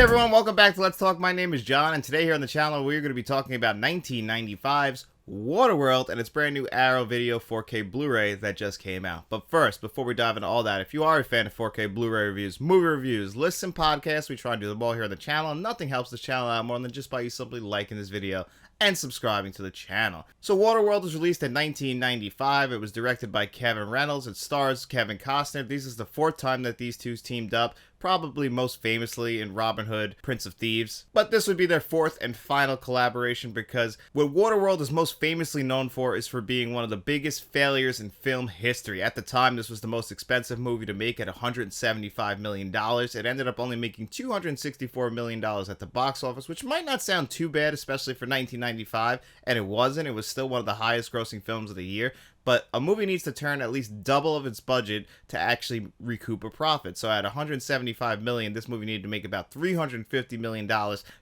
everyone, welcome back to Let's Talk. My name is John, and today here on the channel we're going to be talking about 1995's Waterworld and its brand new Arrow Video 4K Blu-ray that just came out. But first, before we dive into all that, if you are a fan of 4K Blu-ray reviews, movie reviews, lists, and podcasts, we try and do them all here on the channel, and nothing helps this channel out more than just by you simply liking this video and subscribing to the channel. So Waterworld was released in 1995. It was directed by Kevin Reynolds. It stars Kevin Costner. This is the fourth time that these two teamed up, probably most famously in Robin Hood, Prince of Thieves. But this would be their fourth and final collaboration, because what Waterworld is most famously known for is for being one of the biggest failures in film history. At the time, this was the most expensive movie to make at $175 million. It ended up only making $264 million at the box office, which might not sound too bad, especially for 1995, and it wasn't. It was still one of the highest grossing films of the year. But a movie needs to turn at least double of its budget to actually recoup a profit. So at $175 million, this movie needed to make about $350 million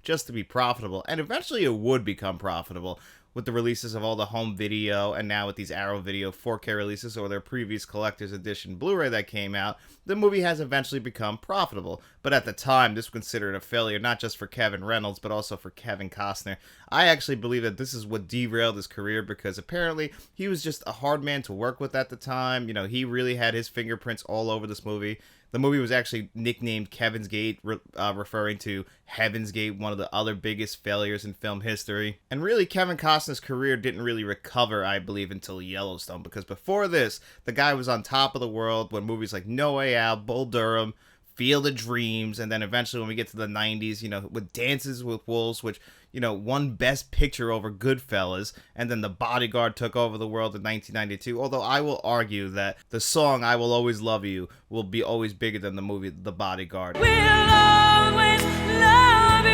just to be profitable. And eventually it would become profitable with the releases of all the home video, and now with these Arrow Video 4K releases or their previous collector's edition Blu-ray that came out, the movie has eventually become profitable. But at the time, this was considered a failure, not just for Kevin Reynolds, but also for Kevin Costner. I actually believe that this is what derailed his career, because apparently he was just a hard man to work with at the time. You know, he really had his fingerprints all over this movie. The movie was actually nicknamed Kevin's Gate, referring to Heaven's Gate, one of the other biggest failures in film history. And really, Kevin Costner's career didn't really recover, I believe, until Yellowstone, because before this, the guy was on top of the world when movies like No Way Out, Bull Durham, Field of Dreams, and then eventually when we get to the 90s, you know, with Dances with Wolves, which, you know, won Best Picture over Goodfellas, and then The Bodyguard took over the world in 1992, although I will argue that the song I Will Always Love You will be always bigger than the movie The Bodyguard. We'll always love you.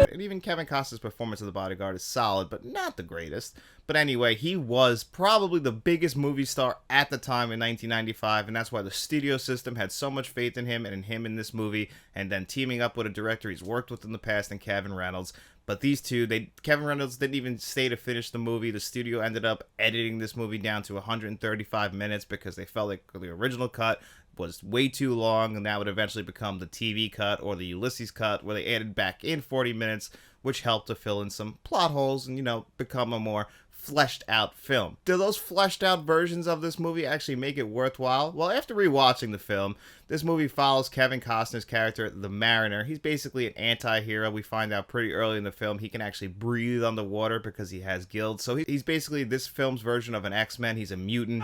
And even Kevin Costner's performance of The Bodyguard is solid, but not the greatest. But anyway, he was probably the biggest movie star at the time in 1995, and that's why the studio system had so much faith in him and in this movie, and then teaming up with a director he's worked with in the past, and Kevin Reynolds. But these two, Kevin Reynolds didn't even stay to finish the movie. The studio ended up editing this movie down to 135 minutes because they felt like the original cut was way too long, and that would eventually become the TV cut or the Ulysses cut, where they added back in 40 minutes, which helped to fill in some plot holes and, you know, become a more fleshed out film. Do those fleshed out versions of this movie actually make it worthwhile? Well, after rewatching the film, this movie follows Kevin Costner's character, the Mariner. He's basically an anti-hero. We find out pretty early in the film he can actually breathe underwater because he has gills. So he's basically this film's version of an X-Men. He's a mutant.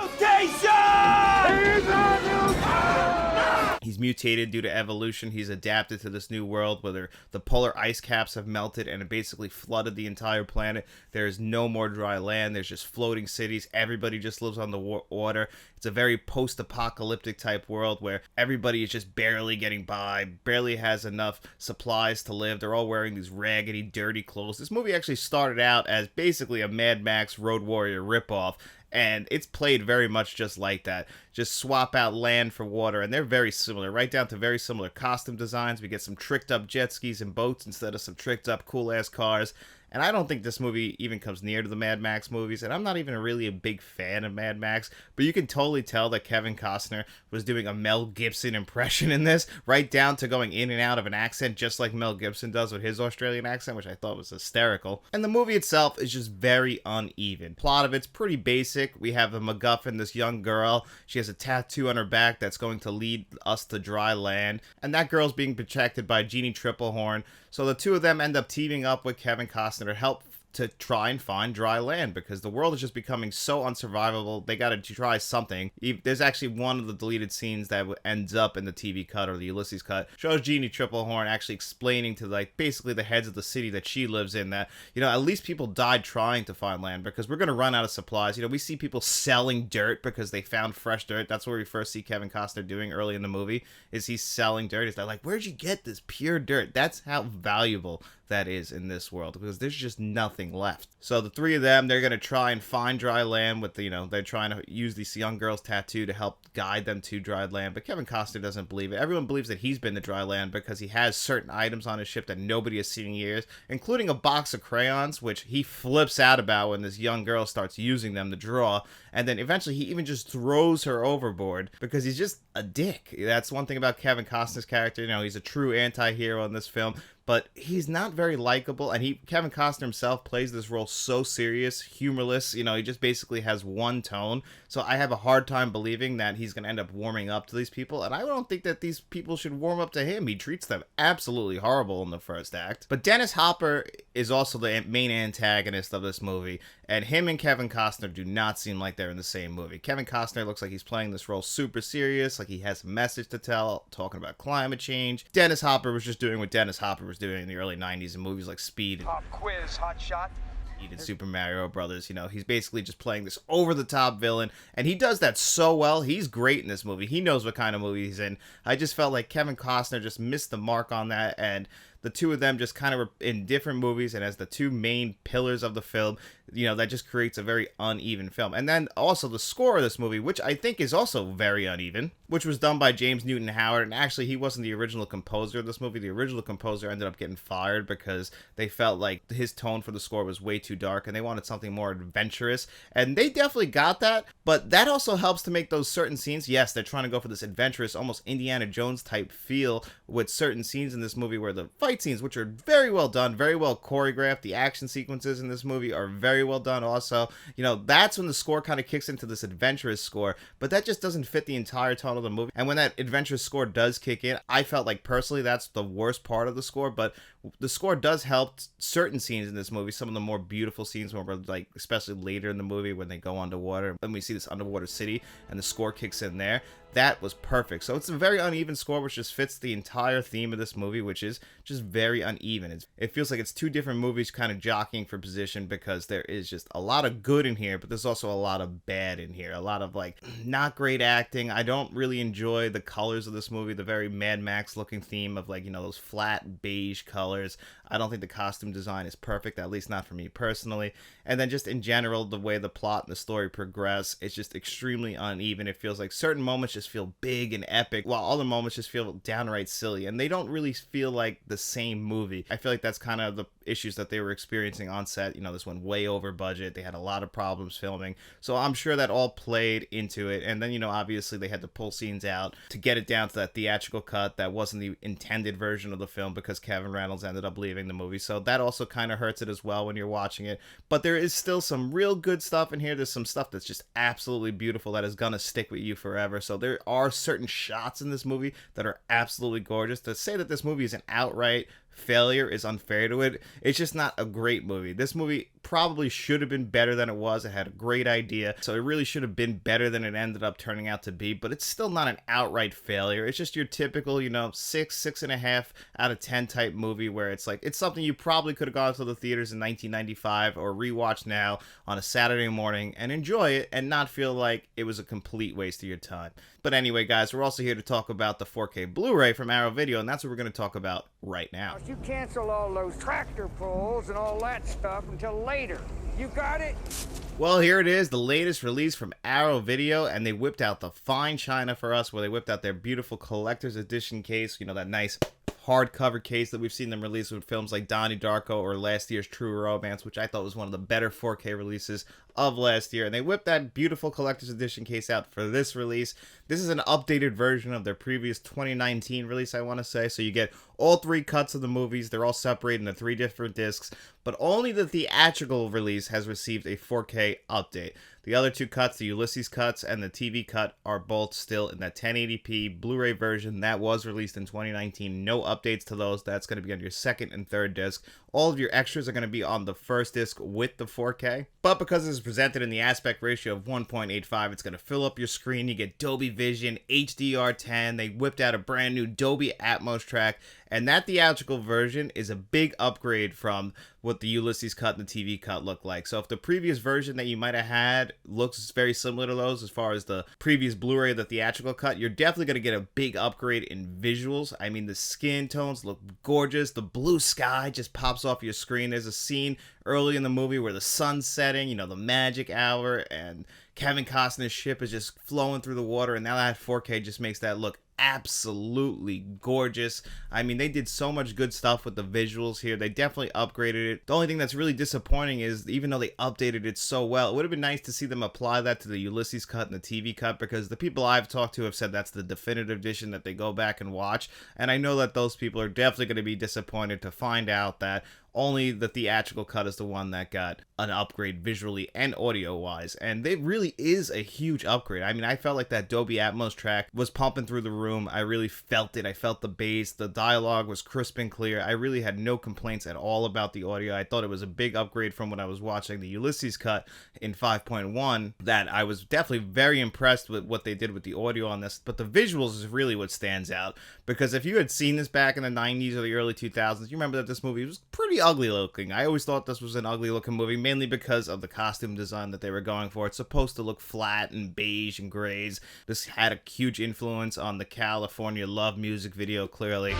He's mutated due to evolution. He's adapted to this new world where the polar ice caps have melted and it basically flooded the entire planet. There's no more dry land. There's just floating cities. Everybody just lives on the water. It's a very post-apocalyptic type world where everybody is just barely getting by, barely has enough supplies to live. They're all wearing these raggedy, dirty clothes. This movie actually started out as basically a Mad Max Road Warrior ripoff, and it's played very much just like that. Just swap out land for water, and they're very similar, right down to very similar costume designs. We get some tricked up jet skis and boats instead of some tricked up cool ass cars. And I don't think this movie even comes near to the Mad Max movies, and I'm not even really a big fan of Mad Max, but you can totally tell that Kevin Costner was doing a Mel Gibson impression in this, right down to going in and out of an accent just like Mel Gibson does with his Australian accent, which I thought was hysterical. And the movie itself is just very uneven. Plot of it's pretty basic. We have the MacGuffin, this young girl. She has a tattoo on her back that's going to lead us to dry land, and that girl's being protected by Jeannie Triplehorn. So the two of them end up teaming up with Kevin Costner to help to try and find dry land, because the world is just becoming so unsurvivable. They got to try something. There's actually one of the deleted scenes that ends up in the TV cut or the Ulysses cut, shows Jeannie Triplehorn actually explaining to, like, basically the heads of the city that she lives in that, you know, at least people died trying to find land, because we're going to run out of supplies. You know, we see people selling dirt because they found fresh dirt. That's where we first see Kevin Costner doing early in the movie, is he's selling dirt. It's like, where'd you get this pure dirt? That's how valuable that is in this world, because there's just nothing left. So the three of them, they're going to try and find dry land with the, they're trying to use this young girl's tattoo to help guide them to dry land, but Kevin Costner doesn't believe it. Everyone believes that he's been to dry land because he has certain items on his ship that nobody has seen in years, including a box of crayons, which he flips out about when this young girl starts using them to draw, and then eventually he even just throws her overboard because he's just a dick. That's one thing about Kevin Costner's character. He's a true anti-hero in this film, but he's not very likable, and Kevin Costner himself plays this role so serious, humorless, he just basically has one tone, so I have a hard time believing that he's going to end up warming up to these people, and I don't think that these people should warm up to him. He treats them absolutely horrible in the first act. But Dennis Hopper is also the main antagonist of this movie, and him and Kevin Costner do not seem like they're in the same movie. Kevin Costner looks like he's playing this role super serious, like he has a message to tell, talking about climate change. Dennis Hopper was just doing what Dennis Hopper was doing in the early 90s in movies like Speed. Pop quiz, hot shot. In Super Mario Brothers, he's basically just playing this over-the-top villain, and he does that so well. He's great in this movie. He knows what kind of movie he's in. I just felt like Kevin Costner just missed the mark on that, and the two of them just kind of were in different movies, and as the two main pillars of the film, that just creates a very uneven film. And then also the score of this movie, which I think is also very uneven, which was done by James Newton Howard, and actually he wasn't the original composer of this movie. The original composer ended up getting fired because they felt like his tone for the score was way too dark, and they wanted something more adventurous, and they definitely got that, but that also helps to make those certain scenes, yes, they're trying to go for this adventurous, almost Indiana Jones type feel with certain scenes in this movie where the fight scenes, which are very well done, very well choreographed, the action sequences in this movie are very well done also. That's when the score kind of kicks into this adventurous score, but that just doesn't fit the entire tone of the movie. And when that adventurous score does kick in, I felt like personally that's the worst part of the score, but the score does help certain scenes in this movie, some of the more beautiful scenes where we're like, especially later in the movie when they go underwater and we see this underwater city and the score kicks in there. That was perfect. So it's a very uneven score, which just fits the entire theme of this movie, which is just very uneven. It feels like it's two different movies kind of jockeying for position, because there is just a lot of good in here, but there's also a lot of bad in here. A lot of like not great acting. I don't really enjoy the colors of this movie, the very Mad Max looking theme of like, those flat beige colors. I don't think the costume design is perfect, at least not for me personally. And then just in general, the way the plot and the story progress, it's just extremely uneven. It feels like certain moments just feel big and epic, while other moments just feel downright silly, and they don't really feel like the same movie. I feel like that's kind of the issues that they were experiencing on set. This went way over budget. They had a lot of problems filming, so I'm sure that all played into it. And then, obviously they had to pull scenes out to get it down to that theatrical cut that wasn't the intended version of the film, because Kevin Reynolds ended up leaving the movie, so that also kind of hurts it as well when you're watching it. But there is still some real good stuff in here. There's some stuff that's just absolutely beautiful that is gonna stick with you forever. So there are certain shots in this movie that are absolutely gorgeous. To say that this movie is an outright failure is unfair to it. It's just not a great movie. This movie probably should have been better than it was. It had a great idea, so it really should have been better than it ended up turning out to be, but it's still not an outright failure. It's just your typical, 6.5 out of 10 type movie where it's like, it's something you probably could have gone to the theaters in 1995 or rewatch now on a Saturday morning and enjoy it and not feel like it was a complete waste of your time. But anyway, guys, we're also here to talk about the 4K Blu-ray from Arrow Video, and that's what we're going to talk about right now. You cancel all those tractor pulls and all that stuff until later. You got it? Well, here it is, the latest release from Arrow Video, and they whipped out the fine china for us, where they whipped out their beautiful collector's edition case, that nice hardcover case that we've seen them release with films like Donnie Darko or last year's True Romance, which I thought was one of the better 4K releases of last year. And they whipped that beautiful collector's edition case out for this release. This is an updated version of their previous 2019 release, I want to say. So you get all three cuts of the movies. They're all separated into 3 different discs, but only the theatrical release has received a 4K update. The other 2 cuts, the Ulysses cuts and the TV cut, are both still in that 1080p Blu-ray version that was released in 2019. No updates to those. That's going to be on your second and third disc. All of your extras are going to be on the first disc with the 4K. But because this is presented in the aspect ratio of 1.85, it's going to fill up your screen. You get Dolby Vision, HDR10. They whipped out a brand new Dolby Atmos track. And that theatrical version is a big upgrade from what the Ulysses cut and the TV cut look like. So if the previous version that you might have had looks very similar to those as far as the previous Blu-ray of the theatrical cut, you're definitely going to get a big upgrade in visuals. I mean, the skin tones look gorgeous. The blue sky just pops off your screen. There's a scene early in the movie where the sun's setting, you know, the magic hour, and Kevin Costner's ship is just flowing through the water, and now that 4K just makes that look absolutely gorgeous. I mean, they did so much good stuff with the visuals here. They definitely upgraded it. The only thing that's really disappointing is, even though they updated it so well, it would have been nice to see them apply that to the Ulysses cut and the TV cut, because the people I've talked to have said that's the definitive edition that they go back and watch, and I know that those people are definitely going to be disappointed to find out that only the theatrical cut is the one that got an upgrade visually and audio-wise, and it really is a huge upgrade. I mean, I felt like that Dolby Atmos track was pumping through the room. I really felt it. I felt the bass. The dialogue was crisp and clear. I really had no complaints at all about the audio. I thought it was a big upgrade from when I was watching the Ulysses cut in 5.1, that I was definitely very impressed with what they did with the audio on this, but the visuals is really what stands out, because if you had seen this back in the 90s or the early 2000s, you remember that this movie was pretty ugly looking. I always thought this was an ugly looking movie, mainly because of the costume design that they were going for. It's supposed to look flat and beige and grays. This had a huge influence on the California Love music video, clearly.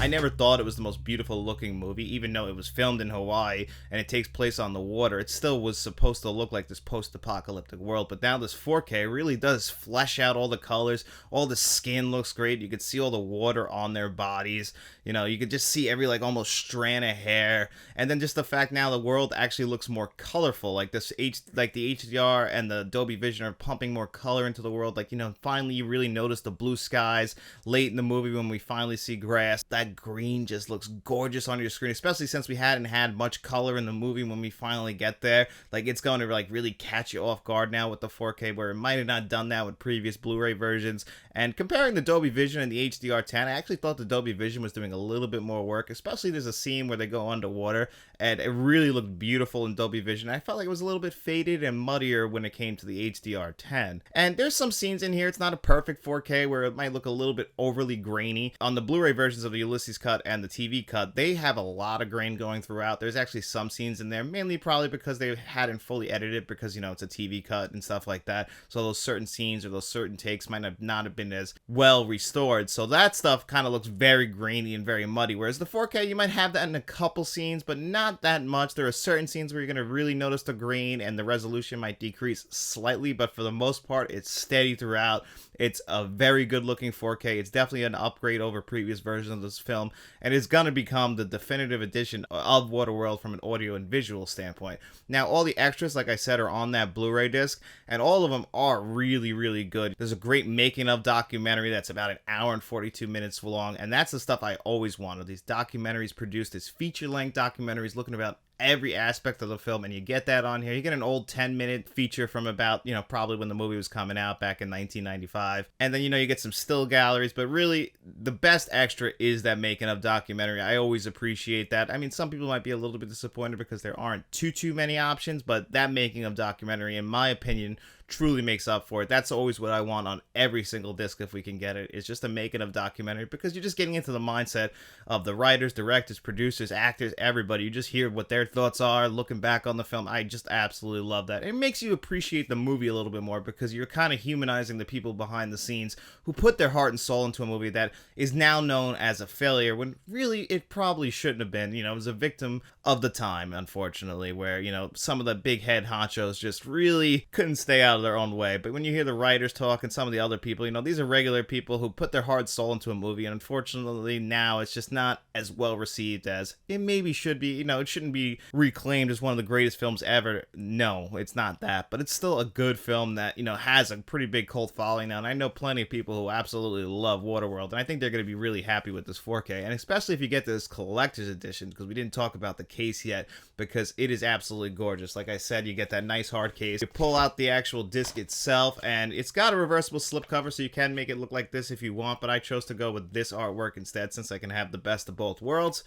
I never thought it was the most beautiful looking movie, even though it was filmed in Hawaii and it takes place on the water. It still was supposed to look like this post-apocalyptic world, but now this 4K really does flesh out all the colors. All the skin looks great. You could see all the water on their bodies. You know, you could just see every like almost strand of hair, and then just the fact now the world actually looks more colorful. Like the HDR and the Dolby Vision are pumping more color into the world. Like, you know, finally you really notice the blue skies late in the movie when we finally see grass. That green just looks gorgeous on your screen, especially since we hadn't had much color in the movie when we finally get there. Like, it's going to like really catch you off guard now with the 4K, where it might have not done that with previous Blu-ray versions. And comparing the Dolby Vision and the HDR10, I actually thought the Dolby Vision was doing a little bit more work, especially there's a scene where they go underwater and it really looked beautiful in Dolby Vision. I felt like it was a little bit faded and muddier when it came to the HDR10. And there's some scenes in here, it's not a perfect 4K, where it might look a little bit overly grainy. On the Blu-ray versions of the Ulysses cut and the TV cut, they have a lot of grain going throughout. There's actually some scenes in there, mainly probably because they hadn't fully edited, because, you know, it's a TV cut and stuff like that. So those certain scenes or those certain takes might not have been as well restored. So that stuff kind of looks very grainy and very muddy. Whereas the 4K, you might have that in a couple scenes, but not that much. There are certain scenes where you're going to really notice the grain and the resolution might decrease slightly, but for the most part, it's steady throughout. It's a very good looking 4K. It's definitely an upgrade over previous versions of this film, and it's going to become the definitive edition of Waterworld from an audio and visual standpoint. Now, all the extras, like I said, are on that Blu-ray disc, and all of them are really, really good. There's a great making of documentary that's about an hour and 42 minutes long, and that's the stuff I always wanted. These documentaries produced as feature-length documentaries looking about every aspect of the film, and you get that on here. You get an old 10-minute feature from about, you know, probably when the movie was coming out back in 1995, and then, you know, you get some still galleries, but really the best extra is that making of documentary. I always appreciate that. I mean, some people might be a little bit disappointed because there aren't too many options, but that making of documentary, in my opinion, truly makes up for it. That's always what I want on every single disc if we can get it. It's just a making of documentary, because you're just getting into the mindset of the writers, directors, producers, actors, everybody. You just hear what their thoughts are looking back on the film. I just absolutely love that. It makes you appreciate the movie a little bit more, because you're kind of humanizing the people behind the scenes who put their heart and soul into a movie that is now known as a failure, when really it probably shouldn't have been. You know, it was a victim of the time, unfortunately, where, you know, some of the big head honchos just really couldn't stay out of their own way. But when you hear the writers talk and some of the other people, you know, these are regular people who put their heart and soul into a movie, and unfortunately now it's just not as well received as it maybe should be. You know, it shouldn't be reclaimed as one of the greatest films ever. No, it's not that, but it's still a good film that, you know, has a pretty big cult following now, and I know plenty of people who absolutely love Waterworld, and I think they're going to be really happy with this 4K, and especially if you get this collector's edition, because we didn't talk about the case yet, because it is absolutely gorgeous. Like I said, you get that nice hard case, you pull out the actual disc itself, and it's got a reversible slipcover, so you can make it look like this if you want, but I chose to go with this artwork instead, since I can have the best of both worlds.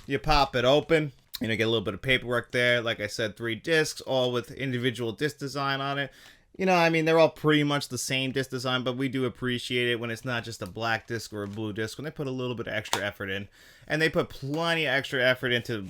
You pop it open, you know, get a little bit of paperwork there. Like I said, 3 discs, all with individual disc design on it. You know, I mean, they're all pretty much the same disc design, but we do appreciate it when it's not just a black disc or a blue disc, when they put a little bit of extra effort in. And they put plenty of extra effort into,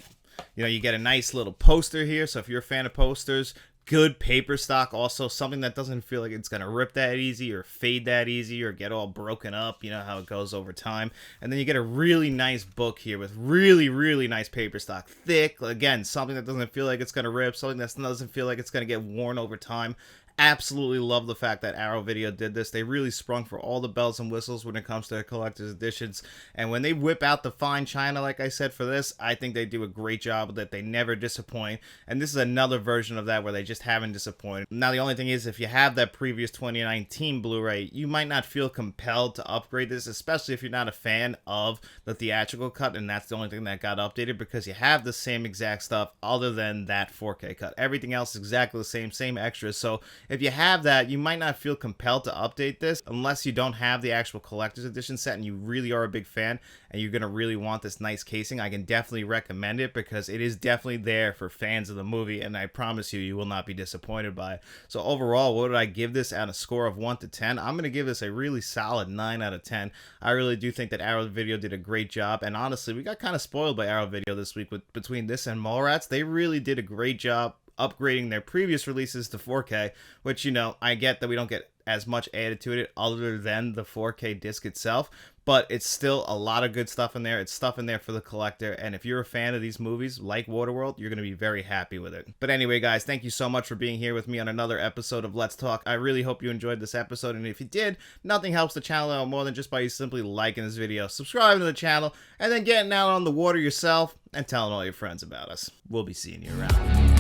you know, you get a nice little poster here, so if you're a fan of posters, good paper stock, also something that doesn't feel like it's gonna rip that easy or fade that easy or get all broken up. You know how it goes over time. And then you get a really nice book here with really nice paper stock, thick, again, something that doesn't feel like it's gonna rip, something that doesn't feel like it's gonna get worn over time. Absolutely love the fact that Arrow Video did this. They really sprung for all the bells and whistles when it comes to collector's editions. And when they whip out the fine china, like I said, for this, I think they do a great job with it. They never disappoint. And this is another version of that where they just haven't disappointed. Now, the only thing is, if you have that previous 2019 Blu-ray, you might not feel compelled to upgrade this, especially if you're not a fan of the theatrical cut. And that's the only thing that got updated, because you have the same exact stuff other than that 4K cut. Everything else is exactly the same extras. So if you have that, you might not feel compelled to update this unless you don't have the actual collector's edition set and you really are a big fan and you're going to really want this nice casing. I can definitely recommend it because it is definitely there for fans of the movie, and I promise you, you will not be disappointed by it. So overall, what did I give this at a score of 1 to 10? I'm going to give this a really solid 9 out of 10. I really do think that Arrow Video did a great job, and honestly, we got kind of spoiled by Arrow Video this week between this and Mallrats. They really did a great job upgrading their previous releases to 4K, which, you know, I get that we don't get as much added to it other than the 4K disc itself, but it's still a lot of good stuff in there. It's stuff in there for the collector, and if you're a fan of these movies like Waterworld, you're going to be very happy with it. But anyway, guys, thank you so much for being here with me on another episode of Let's Talk. I really hope you enjoyed this episode, and if you did, nothing helps the channel out more than just by you simply liking this video, subscribing to the channel, and then getting out on the water yourself and telling all your friends about us. We'll be seeing you around.